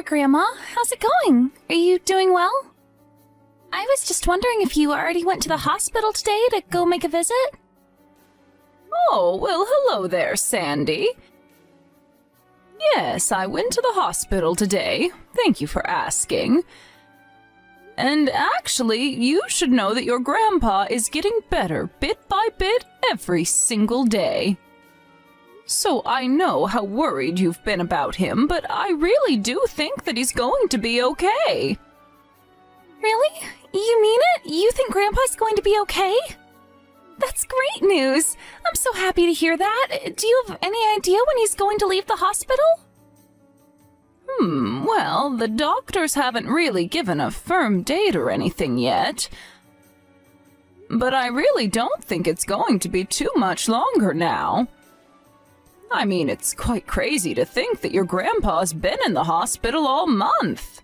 there, Grandma. How's it going? Are you doing well? I was just wondering if you already went to the hospital today to go make a visit? Oh, well, hello there, Sandy. Yes, I went to the hospital today. Thank you for asking. And actually, you should know that your grandpa is getting better bit by bit every single day. So I know how worried you've been about him, but I really do think that he's going to be okay. Really? You mean it? You think Grandpa's going to be okay? That's great news. I'm so happy to hear that. Do you have any idea when he's going to leave the hospital? Well, the doctors haven't really given a firm date or anything yet. But I really don't think it's going to be too much longer now. I mean, it's quite crazy to think that your grandpa's been in the hospital all month.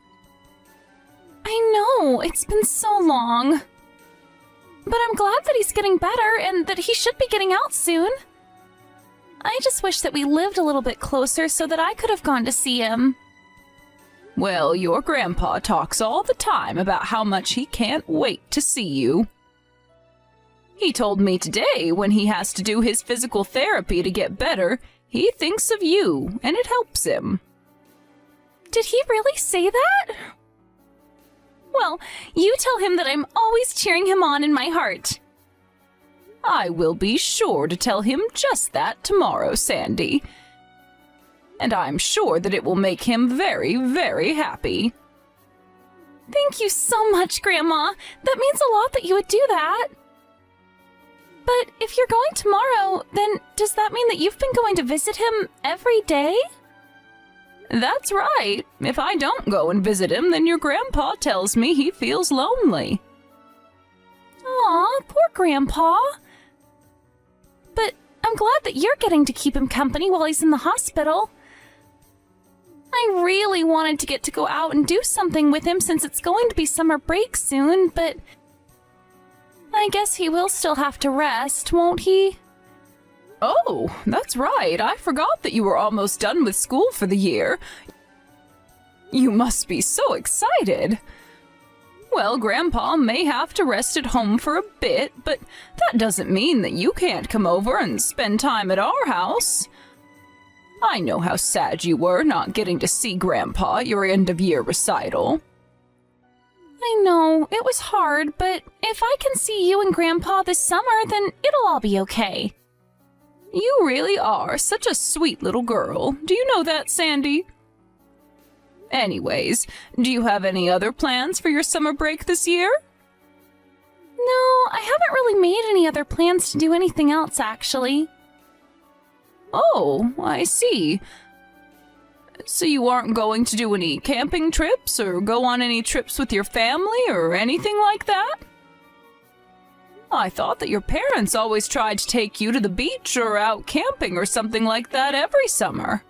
I know, it's been so long. But I'm glad that he's getting better and that he should be getting out soon. I just wish that we lived a little bit closer so that I could have gone to see him. Well, your grandpa talks all the time about how much he can't wait to see you. He told me today when he has to do his physical therapy to get better, he thinks of you, and it helps him. Did he really say that? Well, you tell him that I'm always cheering him on in my heart. I will be sure to tell him just that tomorrow, Sandy. And I'm sure that it will make him very, very happy. Thank you so much, Grandma. That means a lot that you would do that. But if you're going tomorrow, then does that mean that you've been going to visit him every day? That's right. If I don't go and visit him, then your grandpa tells me he feels lonely. Aw, poor Grandpa. But I'm glad that you're getting to keep him company while he's in the hospital. I really wanted to get to go out and do something with him since it's going to be summer break soon, but I guess he will still have to rest, won't he? Oh, that's right. I forgot that you were almost done with school for the year. You must be so excited. Well, Grandpa may have to rest at home for a bit, but that doesn't mean that you can't come over and spend time at our house. I know how sad you were not getting to see Grandpa at your end-of-year recital. I know, it was hard, but if I can see you and Grandpa this summer, then it'll all be okay. You really are such a sweet little girl. Do you know that, Sandy? Anyways, do you have any other plans for your summer break this year? No, I haven't really made any other plans to do anything else, actually. Oh, I see. So you aren't going to do any camping trips or go on any trips with your family or anything like that? I thought that your parents always tried to take you to the beach or out camping or something like that every summer.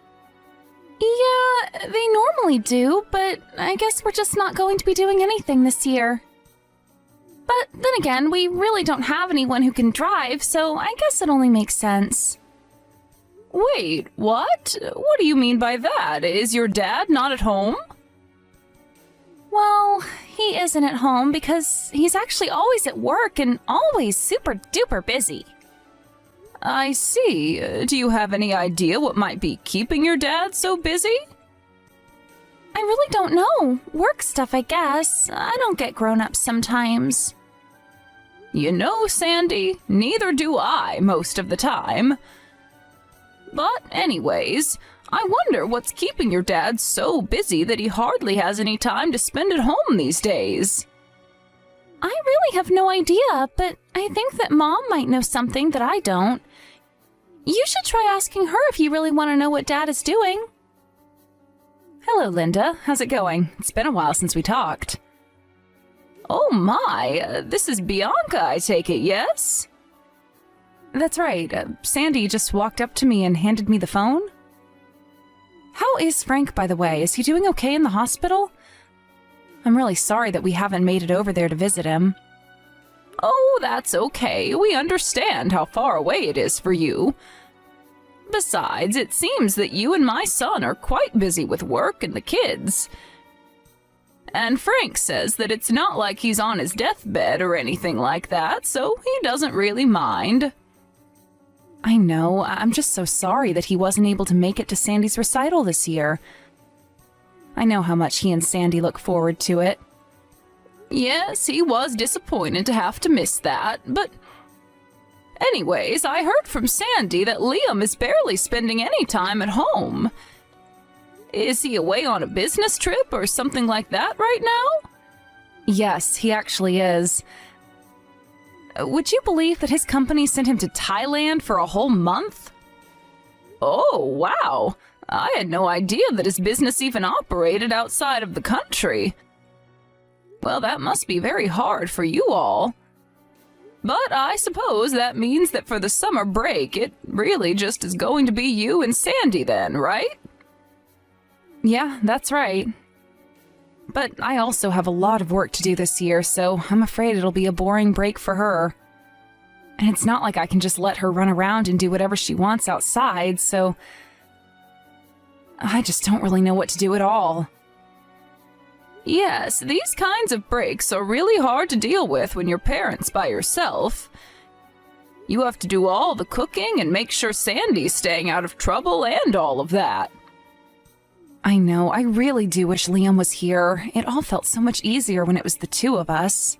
Yeah, they normally do, but I guess we're just not going to be doing anything this year. But then again, we really don't have anyone who can drive, so I guess it only makes sense. Wait, what? What do you mean by that? Is your dad not at home? Well, he isn't at home because he's actually always at work and always super duper busy. I see. Do you have any idea what might be keeping your dad so busy? I really don't know. Work stuff, I guess. I don't get grown-ups sometimes. You know, Sandy, neither do I most of the time. But anyways, I wonder what's keeping your dad so busy that he hardly has any time to spend at home these days. I really have no idea, but I think that Mom might know something that I don't. You should try asking her if you really want to know what Dad is doing. Hello, Linda. How's it going? It's been a while since we talked. Oh my, this is Bianca, I take it, yes? That's right. Sandy just walked up to me and handed me the phone. How is Frank, by the way? Is he doing okay in the hospital? I'm really sorry that we haven't made it over there to visit him. Oh, that's okay. We understand how far away it is for you. Besides, it seems that you and my son are quite busy with work and the kids. And Frank says that it's not like he's on his deathbed or anything like that, so he doesn't really mind. I know. I'm just so sorry that he wasn't able to make it to Sandy's recital this year. I know how much he and Sandy look forward to it. Yes, he was disappointed to have to miss that, but... Anyways, I heard from Sandy that Liam is barely spending any time at home. Is he away on a business trip or something like that right now? Yes, he actually is. Would you believe that his company sent him to Thailand for a whole month? Oh, wow. I had no idea that his business even operated outside of the country. Well, that must be very hard for you all. But I suppose that means that for the summer break, it really just is going to be you and Sandy then, right? Yeah, that's right. But I also have a lot of work to do this year, so I'm afraid it'll be a boring break for her. And it's not like I can just let her run around and do whatever she wants outside, so I just don't really know what to do at all. Yes, these kinds of breaks are really hard to deal with when you're parents by yourself. You have to do all the cooking and make sure Sandy's staying out of trouble and all of that. I know, I really do wish Liam was here. It all felt so much easier when it was the two of us.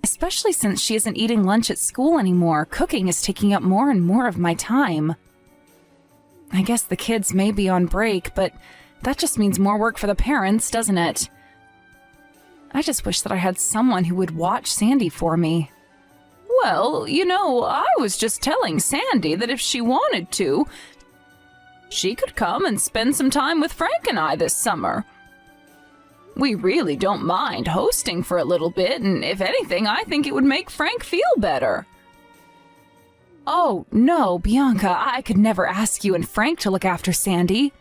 Especially since she isn't eating lunch at school anymore, cooking is taking up more and more of my time. I guess the kids may be on break, but that just means more work for the parents, doesn't it? I just wish that I had someone who would watch Sandy for me. Well, you know, I was just telling Sandy that if she wanted to, she could come and spend some time with Frank and I this summer. We really don't mind hosting for a little bit, and if anything, I think it would make Frank feel better. Oh, no, Bianca, I could never ask you and Frank to look after Sandy.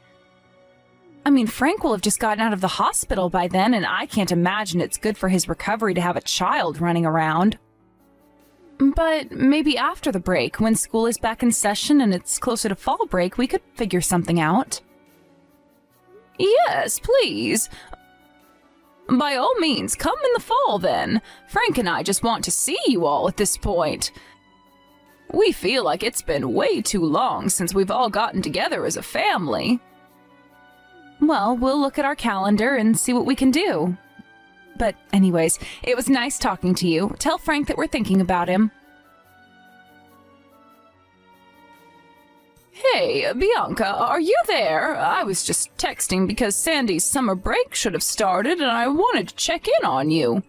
I mean, Frank will have just gotten out of the hospital by then, and I can't imagine it's good for his recovery to have a child running around. But maybe after the break, when school is back in session and it's closer to fall break, we could figure something out. Yes, please. By all means, come in the fall then. Frank and I just want to see you all at this point. We feel like it's been way too long since we've all gotten together as a family. Well, we'll look at our calendar and see what we can do. But anyways, it was nice talking to you. Tell Frank that we're thinking about him. Hey, Bianca, are you there? I was just texting because Sandy's summer break should have started and I wanted to check in on you.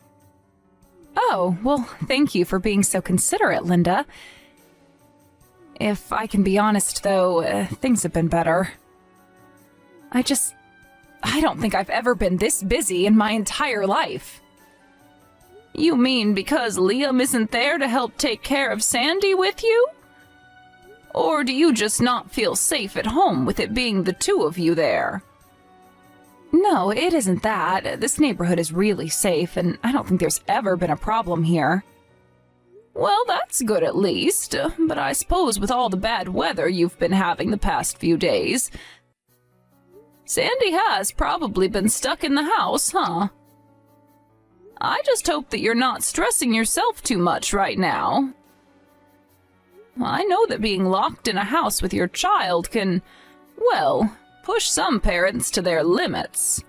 Oh, well, thank you for being so considerate, Linda. If I can be honest, though, things have been better. I don't think I've ever been this busy in my entire life. You mean because Liam isn't there to help take care of Sandy with you? Or do you just not feel safe at home with it being the two of you there? No, it isn't that. This neighborhood is really safe, and I don't think there's ever been a problem here. Well, that's good at least, but I suppose with all the bad weather you've been having the past few days, Sandy has probably been stuck in the house, huh? I just hope that you're not stressing yourself too much right now. I know that being locked in a house with your child can, well, push some parents to their limits.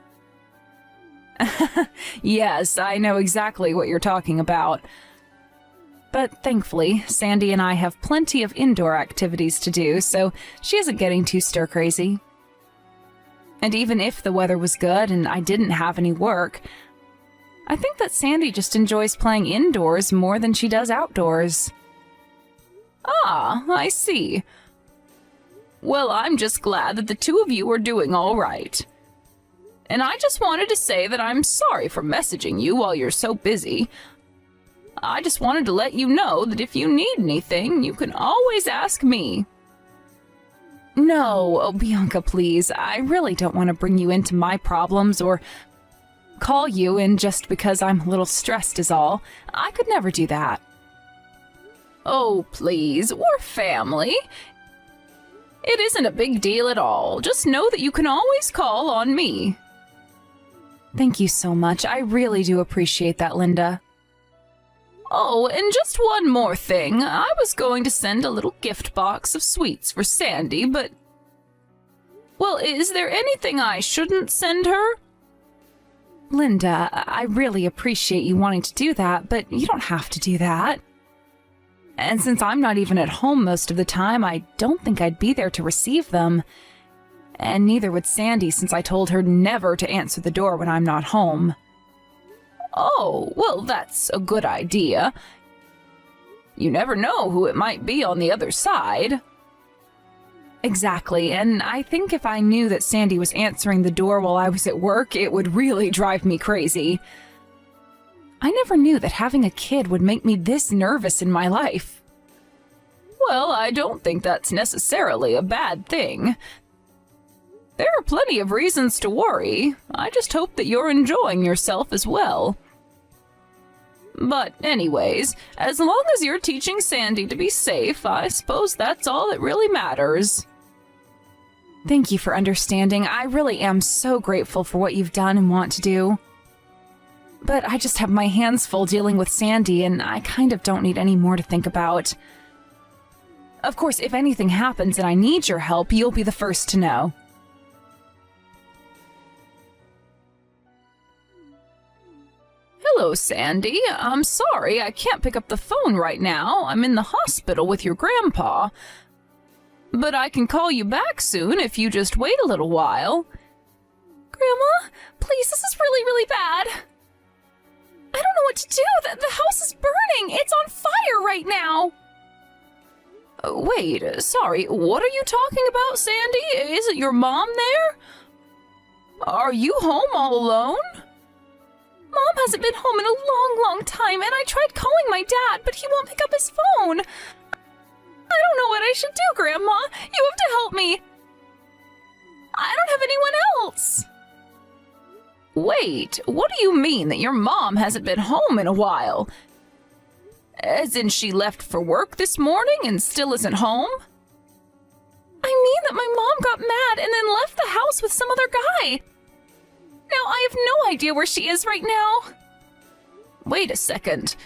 Yes, I know exactly what you're talking about. But thankfully, Sandy and I have plenty of indoor activities to do, so she isn't getting too stir-crazy. And even if the weather was good and I didn't have any work, I think that Sandy just enjoys playing indoors more than she does outdoors. Ah, I see. Well, I'm just glad that the two of you are doing all right. And I just wanted to say that I'm sorry for messaging you while you're so busy. I just wanted to let you know that if you need anything, you can always ask me. No, oh, Bianca, please. I really don't want to bring you into my problems or call you in just because I'm a little stressed is all. I could never do that. Oh, please, we're family. It isn't a big deal at all. Just know that you can always call on me. Thank you so much. I really do appreciate that, Linda. Oh, and just one more thing. I was going to send a little gift box of sweets for Sandy, but... Well, is there anything I shouldn't send her? Linda, I really appreciate you wanting to do that, but you don't have to do that. And since I'm not even at home most of the time, I don't think I'd be there to receive them. And neither would Sandy, since I told her never to answer the door when I'm not home. Oh, well, that's a good idea. You never know who it might be on the other side. Exactly, and I think if I knew that Sandy was answering the door while I was at work, it would really drive me crazy. I never knew that having a kid would make me this nervous in my life. Well, I don't think that's necessarily a bad thing. There are plenty of reasons to worry. I just hope that you're enjoying yourself as well. But anyways, as long as you're teaching Sandy to be safe, I suppose that's all that really matters. Thank you for understanding. I really am so grateful for what you've done and want to do. But I just have my hands full dealing with Sandy, and I kind of don't need any more to think about. Of course, if anything happens and I need your help, you'll be the first to know. Hello, Sandy. I'm sorry, I can't pick up the phone right now. I'm in the hospital with your grandpa. But I can call you back soon if you just wait a little while. Grandma, please, this is really, really bad. I don't know what to do. The house is burning. It's on fire right now. Wait, sorry, what are you talking about, Sandy? Isn't your mom there? Are you home all alone? Mom hasn't been home in a long, long time, and I tried calling my dad, but he won't pick up his phone. I don't know what I should do, Grandma. You have to help me. I don't have anyone else. Wait, what do you mean that your mom hasn't been home in a while? As in she left for work this morning and still isn't home? I mean that my mom got mad and then left the house with some other guy. Now I have no idea where she is right now. Wait a second.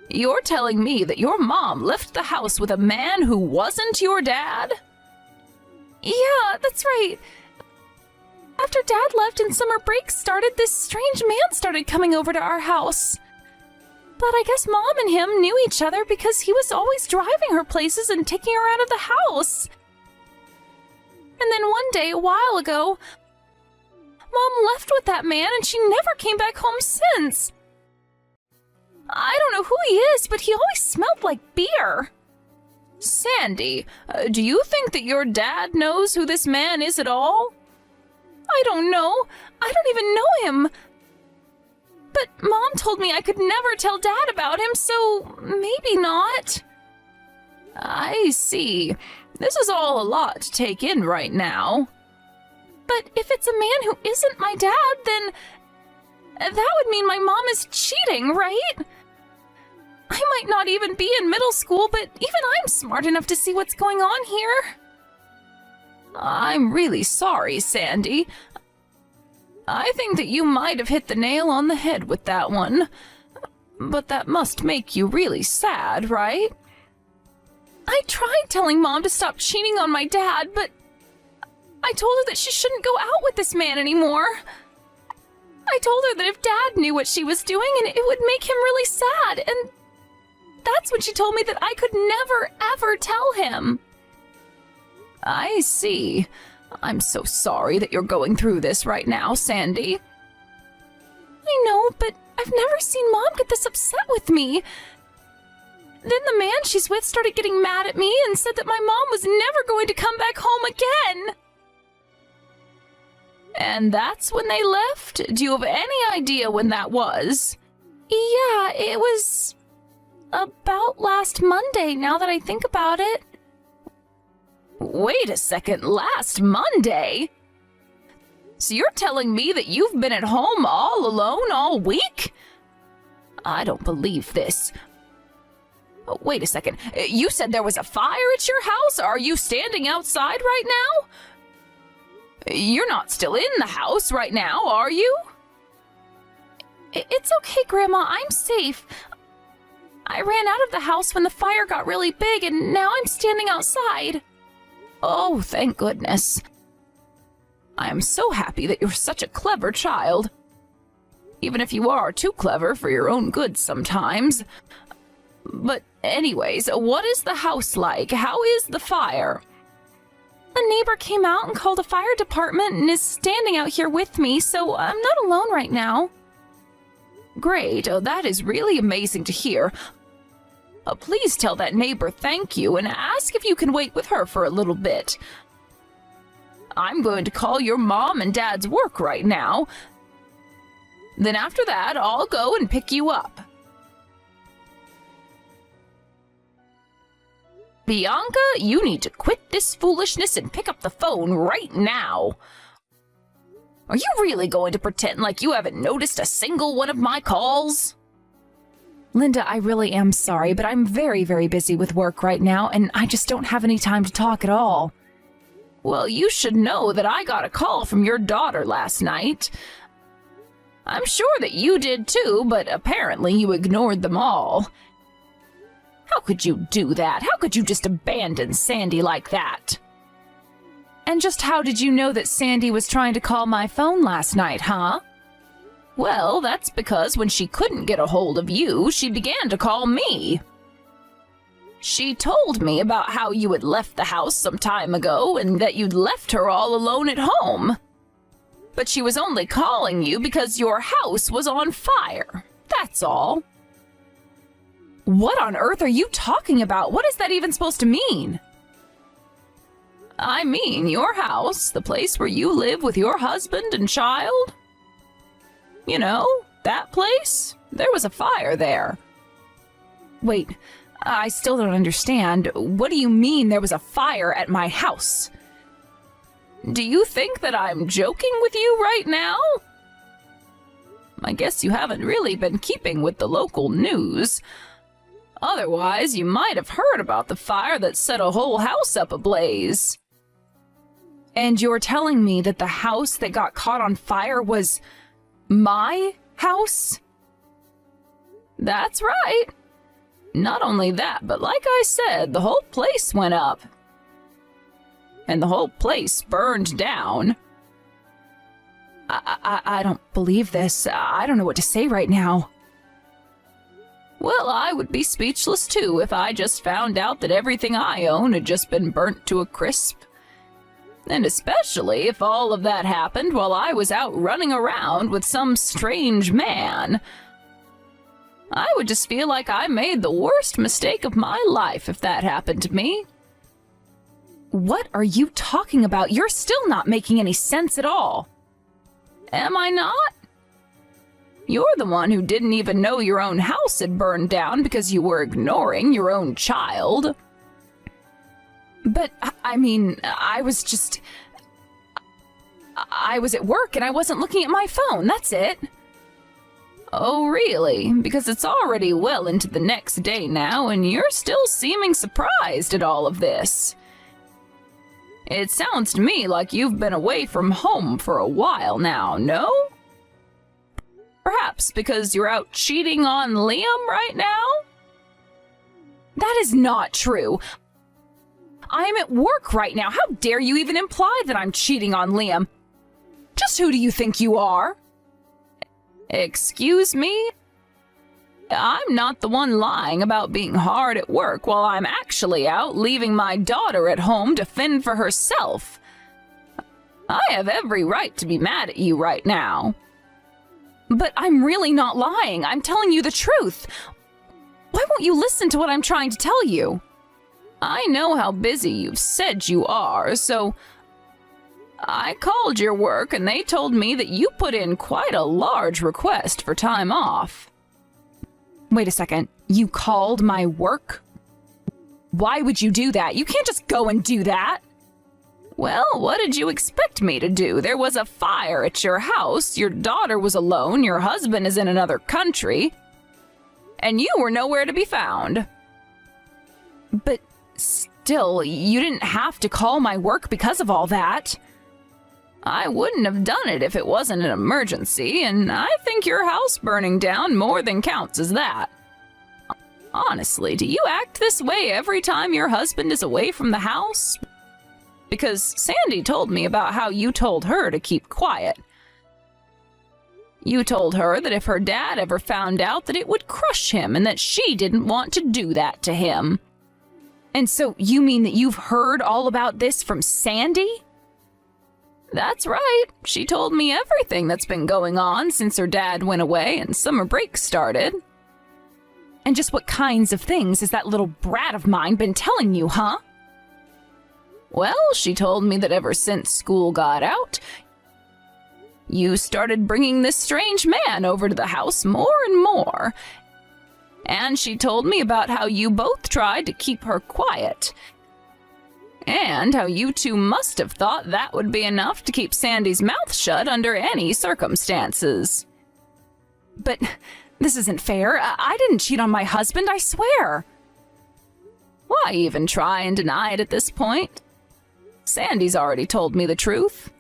You're telling me that your mom left the house with a man who wasn't your dad? Yeah, that's right. After Dad left and summer break started, this strange man started coming over to our house. But I guess Mom and him knew each other because he was always driving her places and taking her out of the house. And then one day, a while ago, Mom left with that man and she never came back home since. I don't know who he is, but he always smelled like beer. Sandy, do you think that your dad knows who this man is at all? I don't know. I don't even know him. But Mom told me I could never tell Dad about him, so maybe not. I see. This is all a lot to take in right now. But if it's a man who isn't my dad, then that would mean my mom is cheating, right? I might not even be in middle school, but even I'm smart enough to see what's going on here. I'm really sorry, Sandy. I think that you might have hit the nail on the head with that one. But that must make you really sad, right? I tried telling Mom to stop cheating on my dad, but I told her that she shouldn't go out with this man anymore. I told her that if Dad knew what she was doing, and it would make him really sad, and that's when she told me that I could never, ever tell him. I see. I'm so sorry that you're going through this right now, Sandy. I know, but I've never seen Mom get this upset with me. Then the man she's with started getting mad at me and said that my mom was never going to come back home again. And that's when they left? Do you have any idea when that was? Yeah, it was about last Monday, now that I think about it. Wait a second, last Monday? So you're telling me that you've been at home all alone all week? I don't believe this. Oh, wait a second. You said there was a fire at your house? Are you standing outside right now? You're not still in the house right now, are you? It's okay, Grandma. I'm safe. I ran out of the house when the fire got really big, and now I'm standing outside. Oh, thank goodness. I am so happy that you're such a clever child. Even if you are too clever for your own good sometimes. But anyways, what is the house like? How is the fire? A neighbor came out and called the fire department and is standing out here with me, so I'm not alone right now. Great, that is really amazing to hear. Please tell that neighbor thank you and ask if you can wait with her for a little bit. I'm going to call your mom and dad's work right now. Then after that, I'll go and pick you up. Bianca, you need to quit this foolishness and pick up the phone right now. Are you really going to pretend like you haven't noticed a single one of my calls? Linda, I really am sorry, but I'm very, very busy with work right now, and I just don't have any time to talk at all. Well, you should know that I got a call from your daughter last night. I'm sure that you did too, but apparently you ignored them all. How could you do that? How could you just abandon Sandy like that? And just how did you know that Sandy was trying to call my phone last night, huh? Well, that's because when she couldn't get a hold of you, she began to call me. She told me about how you had left the house some time ago and that you'd left her all alone at home. But she was only calling you because your house was on fire. That's all. What on earth are you talking about? What is that even supposed to mean? I mean your house, the place where you live with your husband and child. You know, that place? There was a fire there. Wait, I still don't understand. What do you mean there was a fire at my house? Do you think that I'm joking with you right now? I guess you haven't really been keeping with the local news. Otherwise, you might have heard about the fire that set a whole house up ablaze. And you're telling me that the house that got caught on fire was my house? That's right. Not only that, but like I said, the whole place went up. And the whole place burned down. I don't believe this. I don't know what to say right now. Well, I would be speechless too if I just found out that everything I own had just been burnt to a crisp. And especially if all of that happened while I was out running around with some strange man. I would just feel like I made the worst mistake of my life if that happened to me. What are you talking about? You're still not making any sense at all. Am I not? You're the one who didn't even know your own house had burned down because you were ignoring your own child. But, I mean, I was at work and I wasn't looking at my phone, that's it. Oh, really? Because it's already well into the next day now and you're still seeming surprised at all of this. It sounds to me like you've been away from home for a while now, no? Perhaps because you're out cheating on Liam right now? That is not true. I am at work right now. How dare you even imply that I'm cheating on Liam? Just who do you think you are? Excuse me? I'm not the one lying about being hard at work while I'm actually out leaving my daughter at home to fend for herself. I have every right to be mad at you right now. But I'm really not lying. I'm telling you the truth. Why won't you listen to what I'm trying to tell you? I know how busy you've said you are, so I called your work and they told me that you put in quite a large request for time off. Wait a second. You called my work? Why would you do that? You can't just go and do that. Well, what did you expect me to do? There was a fire at your house, your daughter was alone, your husband is in another country, and you were nowhere to be found. But still, you didn't have to call my work because of all that. I wouldn't have done it if it wasn't an emergency, and I think your house burning down more than counts as that. Honestly, do you act this way every time your husband is away from the house? Because Sandy told me about how you told her to keep quiet. You told her that if her dad ever found out that it would crush him and that she didn't want to do that to him. And so you mean that you've heard all about this from Sandy? That's right. She told me everything that's been going on since her dad went away and summer break started. And just what kinds of things has that little brat of mine been telling you, huh? Well, she told me that ever since school got out, you started bringing this strange man over to the house more and more. And she told me about how you both tried to keep her quiet. And how you two must have thought that would be enough to keep Sandy's mouth shut under any circumstances. But this isn't fair. I didn't cheat on my husband, I swear. Why even try and deny it at this point? Sandy's already told me the truth.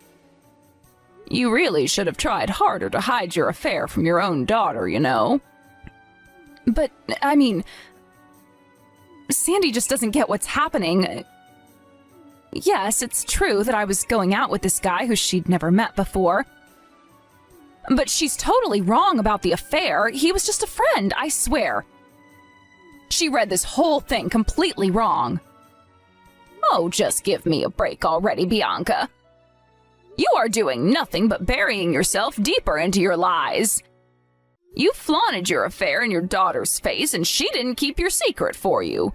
You really should have tried harder to hide your affair from your own daughter, you know. But, I mean, Sandy just doesn't get what's happening. Yes, it's true that I was going out with this guy who she'd never met before. But she's totally wrong about the affair. He was just a friend, I swear. She read this whole thing completely wrong. Oh, just give me a break already, Bianca. You are doing nothing but burying yourself deeper into your lies. You flaunted your affair in your daughter's face, and she didn't keep your secret for you.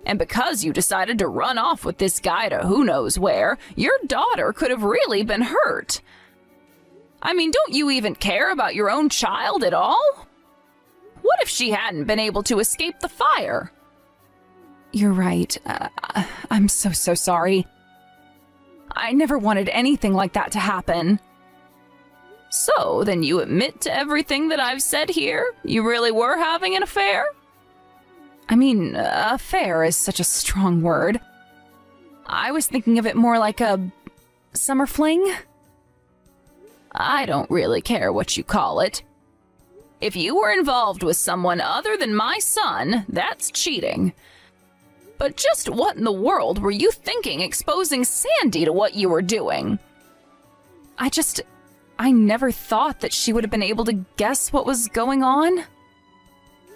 And because you decided to run off with this guy to who knows where, your daughter could have really been hurt. I mean, don't you even care about your own child at all? What if she hadn't been able to escape the fire? You're right. I'm so sorry. I never wanted anything like that to happen. So, then you admit to everything that I've said here? You really were having an affair? I mean, affair is such a strong word. I was thinking of it more like a summer fling. I don't really care what you call it. If you were involved with someone other than my son, that's cheating. But just what in the world were you thinking exposing Sandy to what you were doing? I never thought that she would have been able to guess what was going on.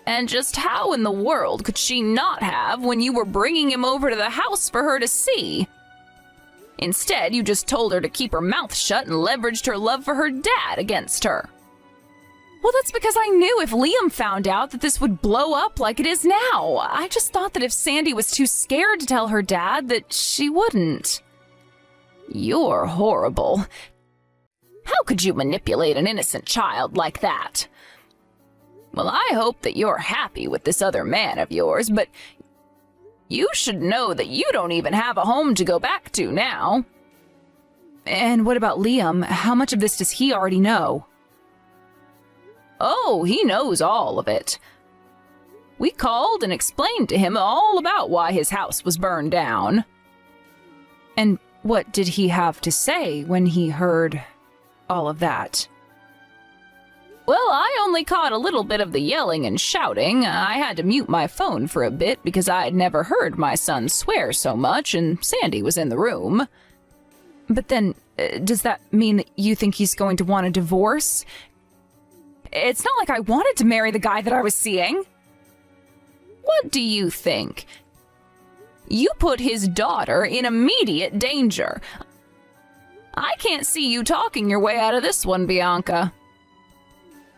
And just how in the world could she not have when you were bringing him over to the house for her to see? Instead, you just told her to keep her mouth shut and leveraged her love for her dad against her. Well, that's because I knew if Liam found out that this would blow up like it is now. I just thought that if Sandy was too scared to tell her dad, that she wouldn't. You're horrible. How could you manipulate an innocent child like that? Well, I hope that you're happy with this other man of yours, but you should know that you don't even have a home to go back to now. And what about Liam? How much of this does he already know? Oh, he knows all of it. We called and explained to him all about why his house was burned down. And what did he have to say when he heard all of that? Well, I only caught a little bit of the yelling and shouting. I had to mute my phone for a bit because I had never heard my son swear so much, and Sandy was in the room. But then, does that mean that you think he's going to want a divorce? It's not like I wanted to marry the guy that I was seeing. What do you think? You put his daughter in immediate danger. I can't see you talking your way out of this one, Bianca.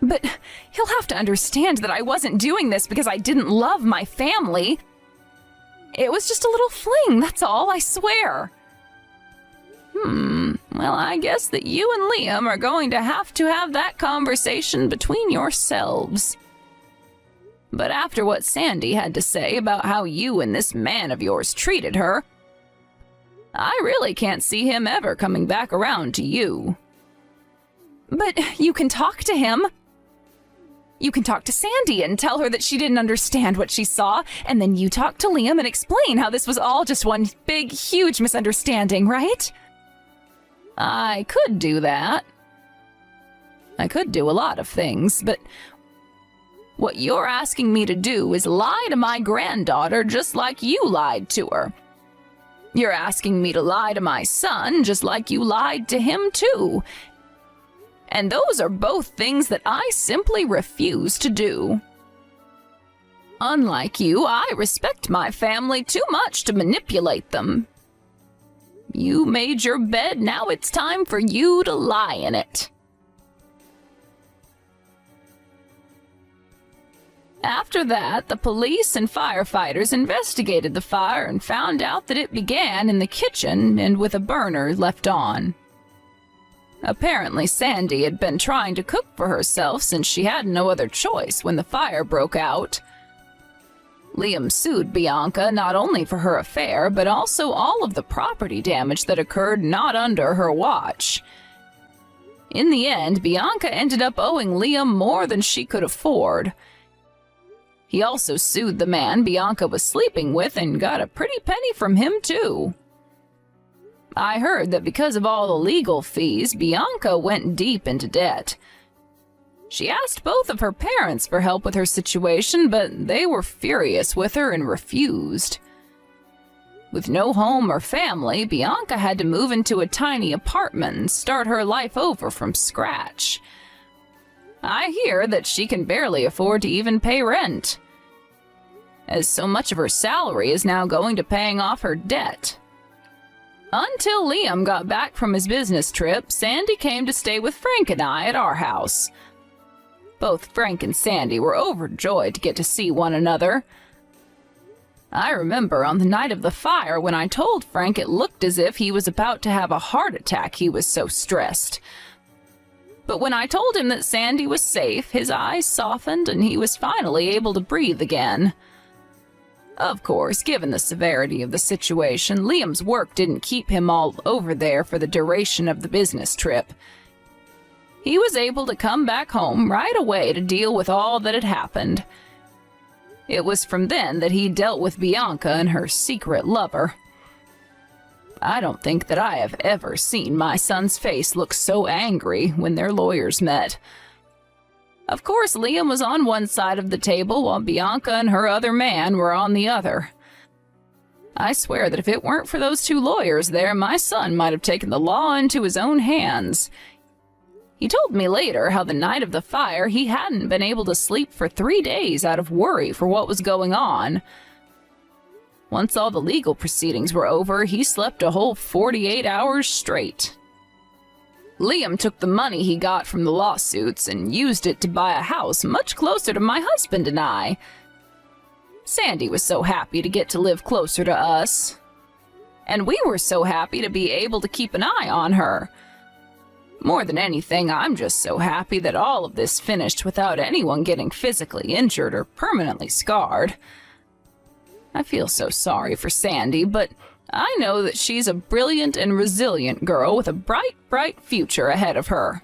But he'll have to understand that I wasn't doing this because I didn't love my family. It was just a little fling, that's all, I swear. Well, I guess that you and Liam are going to have that conversation between yourselves. But after what Sandy had to say about how you and this man of yours treated her, I really can't see him ever coming back around to you. But you can talk to him. You can talk to Sandy and tell her that she didn't understand what she saw, and then you talk to Liam and explain how this was all just one big, huge misunderstanding, right? I could do that. I could do a lot of things, but what you're asking me to do is lie to my granddaughter just like you lied to her. You're asking me to lie to my son just like you lied to him too. And those are both things that I simply refuse to do. Unlike you, I respect my family too much to manipulate them. You made your bed, now it's time for you to lie in it. After that, the police and firefighters investigated the fire and found out that it began in the kitchen and with a burner left on. Apparently, Sandy had been trying to cook for herself since she had no other choice when the fire broke out. Liam sued Bianca not only for her affair, but also all of the property damage that occurred not under her watch. In the end, Bianca ended up owing Liam more than she could afford. He also sued the man Bianca was sleeping with and got a pretty penny from him too. I heard that because of all the legal fees, Bianca went deep into debt. She asked both of her parents for help with her situation, but they were furious with her and refused. With no home or family, Bianca had to move into a tiny apartment and start her life over from scratch. I hear that she can barely afford to even pay rent, as so much of her salary is now going to paying off her debt. Until Liam got back from his business trip, Sandy came to stay with Frank and I at our house. Both Frank and Sandy were overjoyed to get to see one another. I remember on the night of the fire when I told Frank it looked as if he was about to have a heart attack, he was so stressed. But when I told him that Sandy was safe, his eyes softened and he was finally able to breathe again. Of course, given the severity of the situation, Liam's work didn't keep him all over there for the duration of the business trip. He was able to come back home right away to deal with all that had happened. It was from then that he dealt with Bianca and her secret lover. I don't think that I have ever seen my son's face look so angry when their lawyers met. Of course, Liam was on one side of the table while Bianca and her other man were on the other. I swear that if it weren't for those two lawyers there, my son might have taken the law into his own hands. He told me later how the night of the fire he hadn't been able to sleep for 3 days out of worry for what was going on. Once all the legal proceedings were over, he slept a whole 48 hours straight. Liam took the money he got from the lawsuits and used it to buy a house much closer to my husband and I. Sandy was so happy to get to live closer to us. And we were so happy to be able to keep an eye on her. More than anything, I'm just so happy that all of this finished without anyone getting physically injured or permanently scarred. I feel so sorry for Sandy, but I know that she's a brilliant and resilient girl with a bright, bright future ahead of her.